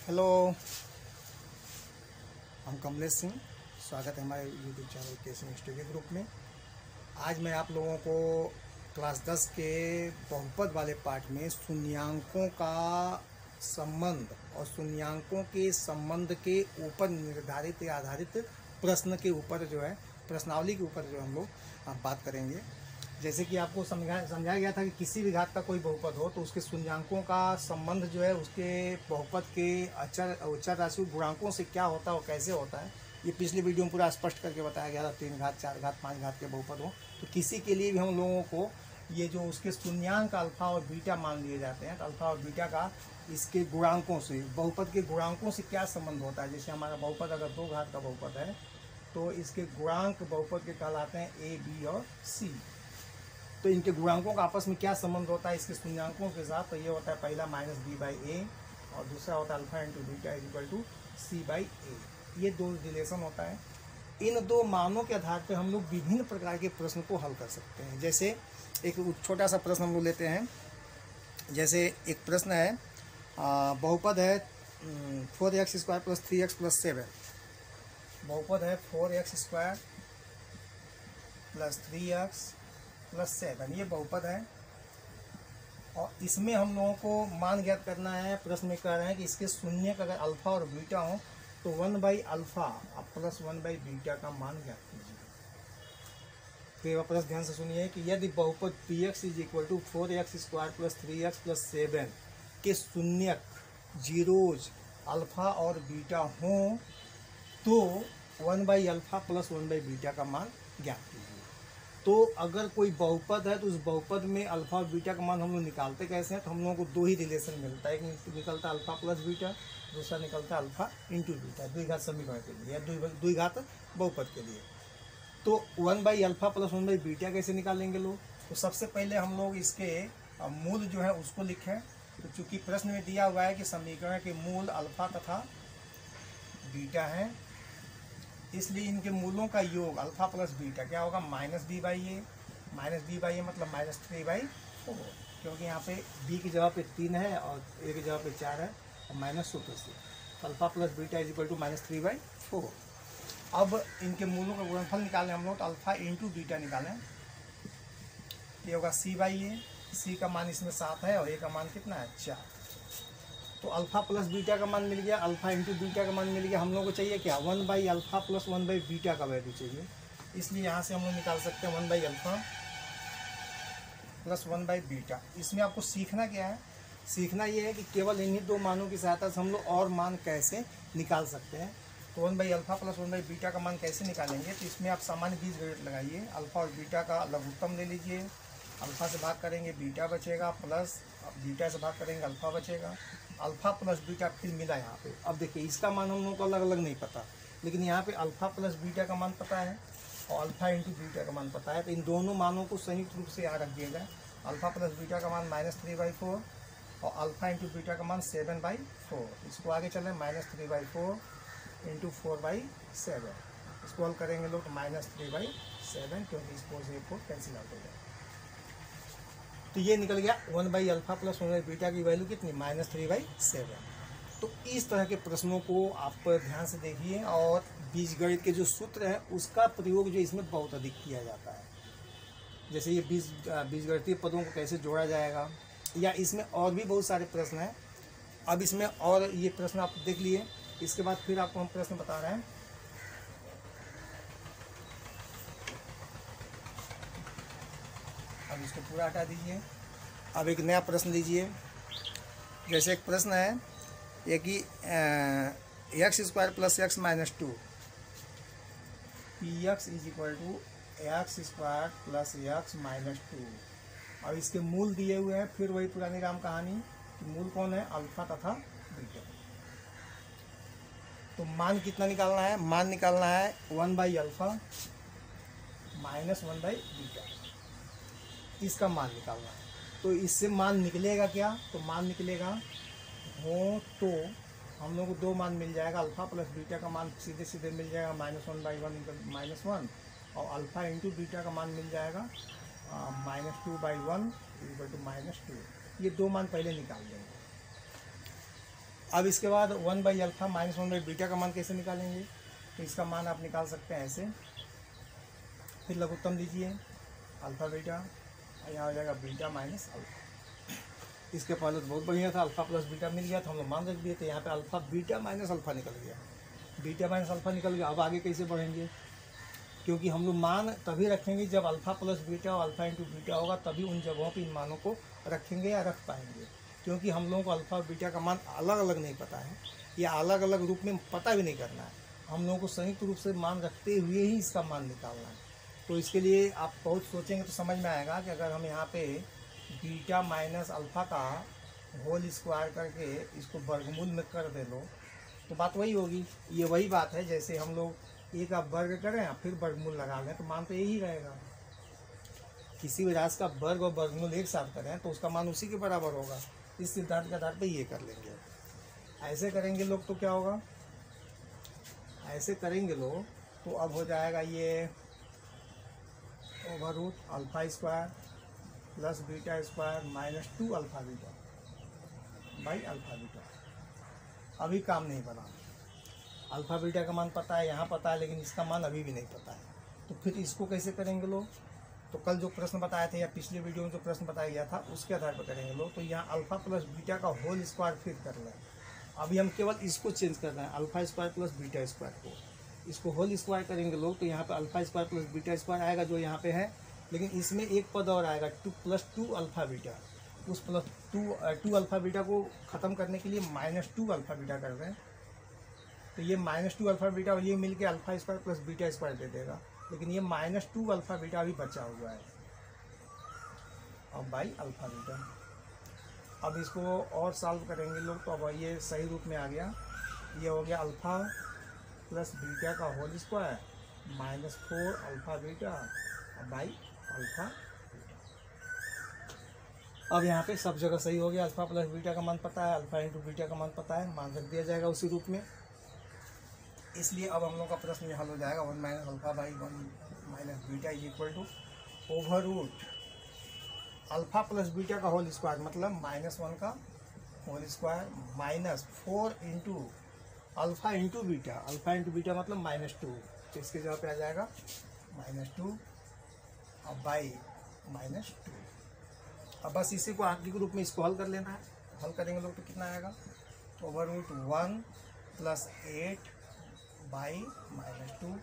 Hello, हम कमलेश सिंह। स्वागत है हमारे YouTube channel casing study group में। आज मैं आप लोगों को क्लास 10 के बहुपद वाले पार्ट में शून्यांकों का संबंध और शून्यांकों के संबंध के ऊपर निर्धारित या आधारित प्रश्न के ऊपर जो है प्रश्नावली के ऊपर जो हम लोग बात करेंगे। जैसे कि आपको समझाया गया था कि किसी भी घात का कोई बहुपद हो तो उसके शून्यांकों का संबंध जो है उसके बहुपद के अचर राशि गुणांकों से क्या होता है और कैसे होता है, ये पिछली वीडियो में पूरा स्पष्ट करके बताया गया था। 3 घात 4 घात 5 घात के बहुपद हो तो किसी के लिए भी हम लोगों को ये जो उसके शून्यांक अल्फा और बीटा मान लिए जाते हैं, तो अल्फा और बीटा का इसके गुणांकों से, बहुपद के गुणांकों से क्या संबंध होता है। जैसे हमारा बहुपद अगर 2 घात का बहुपद है तो इसके गुणांक बहुपद के कहलाते हैं ए, बी और सी। तो इनके गुणांकों का आपस में क्या संबंध होता है इसके शून्यांकों के साथ, तो ये होता है पहला -b/a और दूसरा होता है alpha into beta equal to c/a। ये दो रिलेशन होता है। इन दो मानों के आधार पर हम लोग विभिन्न प्रकार के प्रश्न को हल कर सकते हैं। जैसे एक छोटा सा प्रश्न हम लोग लेते हैं। जैसे एक प्रश्न है, बहुपद है 4x² + 3x + 7। बहुपद है 4x² + 3x + 7, ये बहुपद है और इसमें हम लोगों को मान ज्ञात करना है। प्रश्न में कह रहे हैं कि इसके शून्यक अगर अल्फा और बीटा हो तो 1/अल्फा प्लस 1/बीटा का मान ज्ञात कीजिए। तो ये प्रश्न ध्यान से सुनिए कि यदि बहुपद px = 4x² + 3x + 7 के शून्यक जीरोज अल्फा और बीटा हो तो 1/अल्फा प्लस 1/बीटा का मान ज्ञात कीजिए। तो अगर कोई बहुपद है तो उस बहुपद में अल्फा और बीटा का मान हम लोग निकालते कैसे हैं, तो हम लोगों को दो ही रिलेशन मिलता है। एक निकलता है अल्फा प्लस बीटा, दूसरा निकलता है अल्फा इंटू बीटा, द्विघात समीकरण के लिए या द्विघात बहुपद के लिए। तो 1/अल्फा प्लस 1/बीटा कैसे निकालेंगे लोग, तो सबसे पहले हम लोग इसके मूल जो है उसको लिखें। तो चूंकि प्रश्न में दिया हुआ है कि समीकरण के मूल अल्फा तथा बीटा है, इसलिए इनके मूलों का योग अल्फा प्लस बीटा क्या होगा, -b/a। -b/a मतलब -3/4, क्योंकि यहाँ पे b की जगह पे 3 है और a की जगह पे 4 है और माइनस सूत्र से alpha plus beta equal to -3/4। अब इनके मूलों का गुणनफल निकालें हम लोग, तो अल्फा इंटू बीटा निकालें, ये होगा c/a। c का मान इसमें 7 है और a का मान कितना है, 4। तो अल्फा प्लस बीटा का मान मिल गया, अल्फा इंटू बीटा का मान मिल गया। हम लोग को चाहिए क्या, 1/अल्फा प्लस 1/बीटा का वैल्यू चाहिए। इसलिए यहाँ से हम लोग निकाल सकते हैं 1/अल्फा प्लस 1/बीटा। इसमें आपको सीखना क्या है, सीखना ये है कि केवल इन्हीं दो मानों की सहायता से हम लोग और मान कैसे निकाल सकते हैं। तो 1/अल्फा प्लस 1/बीटा का मान कैसे निकालेंगे, तो इसमें आप सामान्य बीजगणित लगाइए। अल्फा और बीटा का लघुत्तम ले लीजिए, अल्फा से भाग करेंगे बीटा बचेगा, प्लस बीटा से भाग करेंगे अल्फा बचेगा। अल्फा प्लस बीटा फिर मिला यहाँ पे। अब देखिए इसका मान हम लोगों को अलग अलग नहीं पता, लेकिन यहाँ पे अल्फा प्लस बीटा का मान पता है और अल्फा इंटू बीटा का मान पता है। तो इन दोनों मानों को संयुक्त रूप से यहाँ रखिएगा। अल्फा प्लस बीटा का मान -3/4 और अल्फा इंटू बीटा का मान 7/4। इसको आगे चलें, -3/4 इंटू 4/7। इसको हल करेंगे लोग तो -3/7, क्योंकि इसको से 4 कैंसिल आउट हो जाएगा। तो ये निकल गया 1/अल्फा प्लस 1/बीटा की वैल्यू कितनी, -3/7। तो इस तरह के प्रश्नों को आप ध्यान से देखिए और बीजगणित के जो सूत्र है उसका प्रयोग जो इसमें बहुत अधिक किया जाता है। जैसे ये बीजगणितीय पदों को कैसे जोड़ा जाएगा, या इसमें और भी बहुत सारे प्रश्न हैं। अब इसमें और ये प्रश्न आप देख लिए, इसके बाद फिर आपको हम प्रश्न बता रहे हैं। अब इसको पूरा हटा दीजिए। अब एक नया प्रश्न लीजिए। जैसे एक प्रश्न है ये कि x² + x - 2 px = x² + x - 2। और इसके मूल दिए हुए हैं, फिर वही पुरानी राम कहानी। मूल कौन है, अल्फा तथा बीटा। तो मान कितना निकालना है, मान निकालना है 1/अल्फा माइनस 1/बीटा, इसका मान निकालना है। तो इससे मान निकलेगा क्या, तो मान निकलेगा हो तो हम लोग को दो मान मिल जाएगा। अल्फा प्लस बीटा का मान सीधे सीधे मिल जाएगा -1/1 -1, और अल्फा इंटू बीटा का मान मिल जाएगा -2/1 = -2। ये दो मान पहले निकाल देंगे। अब इसके बाद 1/α माइनस 1/बीटा का मान कैसे निकालेंगे? तो इसका मान आप निकाल सकते हैं ऐसे, फिर लघुत्तम लीजिए अल्फा बीटा, यहाँ हो जाएगा बीटा माइनस अल्फा। इसके पहले तो बहुत बढ़िया था, अल्फा प्लस बीटा मिल गया था, हम लोग मान रख दिए थे। यहाँ पे अल्फा बीटा माइनस अल्फा निकल गया, बीटा माइनस अल्फा निकल गया। अब आगे कैसे बढ़ेंगे? क्योंकि हम लोग मान तभी रखेंगे जब अल्फा प्लस बीटा और अल्फा इंटू बीटा होगा, तभी उन जगहों पर इन मानों को रखेंगे या रख पाएंगे। क्योंकि हम लोगों को अल्फा और बीटा का मान अलग अलग नहीं पता है, या अलग अलग रूप में पता भी नहीं करना है। हम लोगों को संयुक्त रूप से मान रखते हुए ही इसका मान निकालना है। तो इसके लिए आप बहुत सोचेंगे तो समझ में आएगा कि अगर हम यहाँ पे बीटा माइनस अल्फा का होल स्क्वायर करके इसको वर्गमूल में कर दे लो, तो बात वही होगी। ये वही बात है जैसे हम लोग एक का वर्ग करें फिर वर्गमूल लगा लें, तो मान तो यही रहेगा। किसी भी राशि का वर्ग और वर्गमूल एक साथ करें तो उसका मान उसी के बराबर होगा। इस सिद्धांत के आधार पर ये कर लेंगे। ऐसे करेंगे लोग तो क्या होगा? ऐसे करेंगे लोग तो अब हो जाएगा ये over root alpha square plus beta square minus 2 alpha beta by alpha beta. अभी काम नहीं बना, अल्फा बीटा का मान पता है, यहाँ पता है, लेकिन इसका मान अभी भी नहीं पता है। तो फिर इसको कैसे करेंगे लोग? तो कल जो प्रश्न बताए थे या पिछले वीडियो में जो प्रश्न बताया गया था उसके आधार पर करेंगे लोग। तो यहाँ अल्फा प्लस बीटा का होल स्क्वायर फिर कर लें। अभी हम केवल इसको चेंज कर रहे हैं, alpha square plus beta square को, इसको होल स्क्वायर करेंगे लोग। तो यहाँ पे alpha square plus beta square आएगा जो यहाँ पे है, लेकिन इसमें एक पद और आएगा 2 + 2 अल्फा बीटा। उस प्लस 2 अल्फा बीटा को ख़त्म करने के लिए -2 अल्फा बीटा कर रहे हैं। तो ये -2 अल्फा बीटा और ये मिलके alpha square plus beta square दे देगा, लेकिन ये -2 अल्फा बीटा अभी बचा हुआ है अब बाई अल्फा बीटा। अब इसको और सॉल्व करेंगे लोग तो अब ये सही रूप में आ गया। ये हो गया अल्फा प्लस बीटा का whole square -4 alpha beta by alpha beta. अब यहाँ पे सब जगह सही हो गया। अल्फा प्लस बीटा का मान पता है, अल्फा इंटू बीटा का मान पता है, मान रख दिया जाएगा उसी रूप में। इसलिए अब हम लोग का प्रश्न ये हल हो जाएगा 1 - alpha by 1 - beta = over root alpha plus beta का होल स्क्वायर मतलब -1 का whole square -4 into alpha into beta, alpha into beta मतलब -2, तो इसके जगह पे आ जाएगा -2 अब बाई -2। अब बस इसी को आगे के रूप में इसको हल कर लेना है। हल करेंगे लोग तो कितना आएगा? Over root 1 + 8 by -2।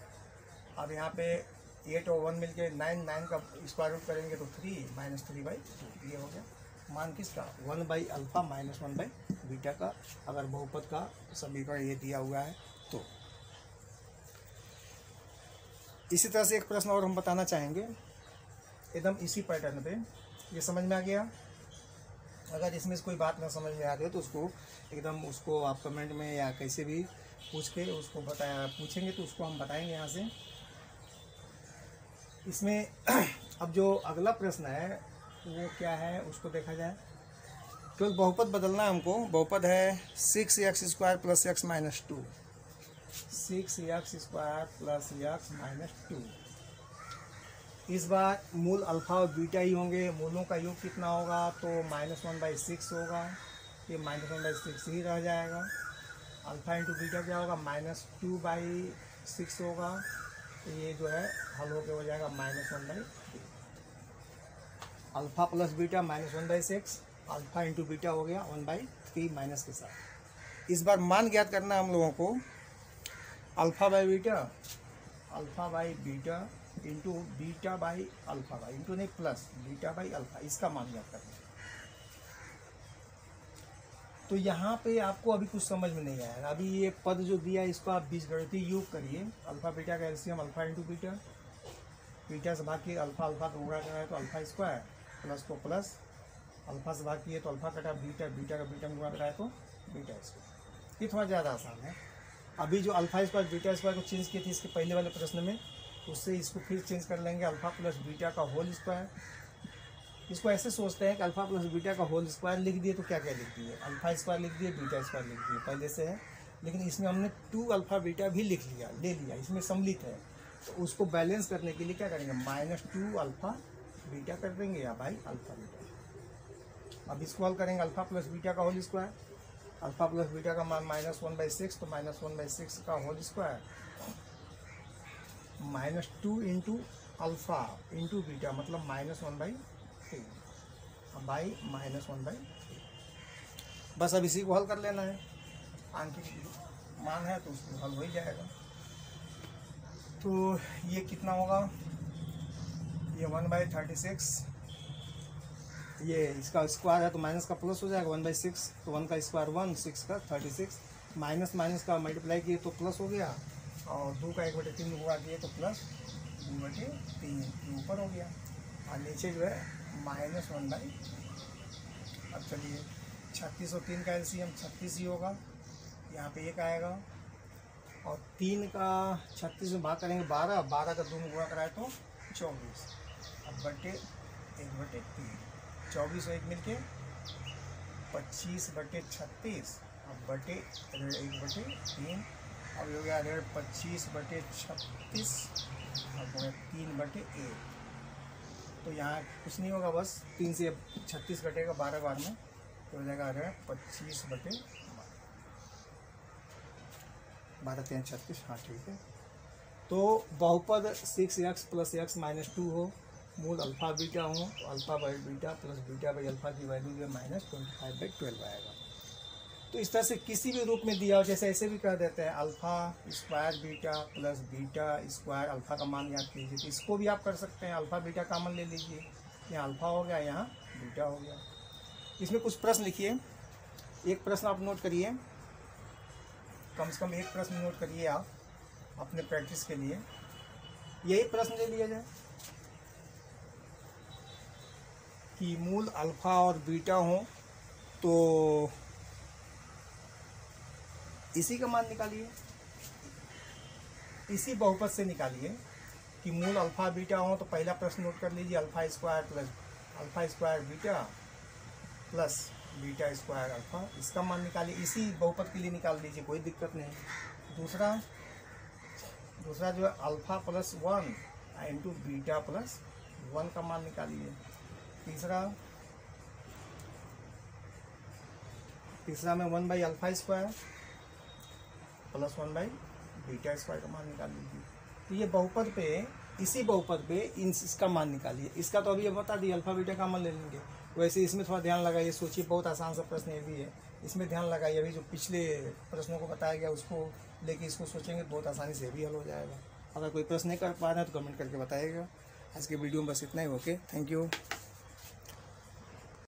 अब यहाँ पे 8 और 1 मिलके 9 का स्क्वायर रूट करेंगे तो 3 -3/2। ये हो गया मान किसका? 1/α - 1/बीटा का, अगर बहुपद का समीकरण ये दिया हुआ है तो। इसी तरह से एक प्रश्न और हम बताना चाहेंगे एकदम इसी पैटर्न पे। ये समझ में आ गया? अगर इसमें से कोई बात ना समझ में आ रही हो तो उसको एकदम उसको आप कमेंट में या कैसे भी पूछ के उसको पूछेंगे तो उसको हम बताएंगे यहाँ से। इसमें अब जो अगला प्रश्न है वो क्या है उसको देखा जाए। केवल बहुपद बदलना है हमको। बहुपद है 6x² + x - 2, 6x² + x - 2। इस बार मूल अल्फा और बीटा ही होंगे। मूलों का योग कितना होगा? तो -1/6 होगा, ये -1/6 ही रह जाएगा। अल्फा इंटू बीटा क्या होगा? -2/6 होगा, तो ये जो है हल होकर हो जाएगा -1/3। Alpha plus beta -1/6, alpha into beta हो गया 1/3 माइनस के साथ। इस बार मान ज्ञात करना है हम लोगों को। Alpha by beta into beta by alpha by into नहीं प्लस बीटा बाई अल्फा, इसका मान ज्ञात करना है। तो यहाँ पे आपको अभी कुछ समझ में नहीं आएगा। अभी ये पद जो दिया है इसको आप बीजगणितीय योग करिए। अल्फा बीटा का LCM alpha into beta, beta से भाग किए अल्फा का गुणा कराए तो अल्फा स्क्वायर, प्लस को प्लस, अल्फा से भाग किए तो अल्फा कटा बीटा, बीटा का बीटा में गुणा कराए तो बीटा स्क्वायर। ये थोड़ा ज़्यादा आसान है। अभी जो अल्फा स्क्वायर बीटा स्क्वायर को चेंज किए थे इसके पहले वाले प्रश्न में, उससे इसको फिर चेंज कर लेंगे अल्फा प्लस बीटा का होल स्क्वायर। इसको ऐसे सोचते हैं कि अल्फा प्लस बीटा का होल स्क्वायर लिख दिए तो क्या क्या लिख दिए? अल्फा स्क्वायर लिख दिए, बीटा स्क्वायर लिख दिए, पहले से है। लेकिन इसमें हमने 2 अल्फा बीटा भी लिख लिया, ले लिया, इसमें सम्मिलित है। तो उसको बैलेंस करने के लिए क्या करेंगे? -2 अल्फा बीटा कर देंगे या बाई अल्फा बीटा। अब इसको हल करेंगे अल्फा प्लस बीटा का whole square, alpha plus beta का मान -1/6, तो -1/6 का whole square -2 into alpha into beta मतलब -1/3 बाई -1/3। बस अब इसी को हल कर लेना है, आंतरिक मान है तो उसको हल हो ही जाएगा। तो ये कितना होगा, ये 1/36, ये इसका स्क्वायर है तो माइनस का प्लस हो जाएगा 1/6, तो 1 का स्क्वायर 1, 6 का 36, माइनस माइनस का मल्टीप्लाई किए तो प्लस हो गया, और 2 का 1/3 गुणा किए तो प्लस 2/3 ऊपर हो गया, और नीचे जो है -1/। अब चलिए 36 और 3 का एलसीएम 36 ही होगा, यहाँ पे 1 आएगा, और 3 का 36 में भाग करेंगे 12, 12 का 2 में गुणा कराए तो 24, अब बटे 1/3, 24 और 1 मिलके 25/36, अब बटे 1/3, अब हो गया 25/36, अब हो गया 3/1। तो यहाँ कुछ नहीं होगा, बस 3 से 36 घटेगा 12 बार में, तो हो जाएगा 25/12, 12×3=36, हाँ ठीक है। तो बहुपद 6x + x - 2 हो, मूल अल्फा बीटा हो, तो alpha by beta plus beta by alpha की वैल्यू जो -25/12 आएगा। तो इस तरह से किसी भी रूप में दिया हो, जैसे ऐसे भी कह देते हैं alpha square beta plus beta square, alpha का मान याद कीजिए, तो इसको भी आप कर सकते हैं, अल्फा बीटा कॉमन ले लीजिए, यहाँ अल्फा हो गया, यहाँ बीटा हो गया। इसमें कुछ प्रश्न लिखिए, एक प्रश्न आप नोट करिए, कम से कम एक प्रश्न नोट करिए आप अपने प्रैक्टिस के लिए, यही प्रश्न ले लिया जाए कि मूल अल्फा और बीटा हो तो इसी का मान निकालिए, इसी बहुपद से निकालिए कि मूल अल्फा बीटा हो, तो पहला प्रश्न नोट कर लीजिए, alpha square beta plus beta square alpha, इसका मान निकालिए, इसी बहुपद के लिए निकाल लीजिए, कोई दिक्कत नहीं। दूसरा जो है अल्फा + 1 इंटू बीटा + 1 का मान निकालिए। तीसरा में 1/α² + 1/β² का मान निकाल लीजिए। तो ये बहुपद पे, इसी बहुपद पे इसका मान निकालिए, इसका तो अभी बता दिए, अल्फा बीटा का मान ले लेंगे। वैसे इसमें थोड़ा ध्यान लगाइए, सोचिए, बहुत आसान सा प्रश्न ये भी है, इसमें ध्यान लगाइए, अभी जो पिछले प्रश्नों को बताया गया उसको लेके इसको सोचेंगे बहुत आसानी से भी हल हो जाएगा। अगर कोई प्रश्न नहीं कर पा रहे हैं तो कमेंट करके बताइएगा। आज के वीडियो में बस इतना ही, ओके, थैंक यू।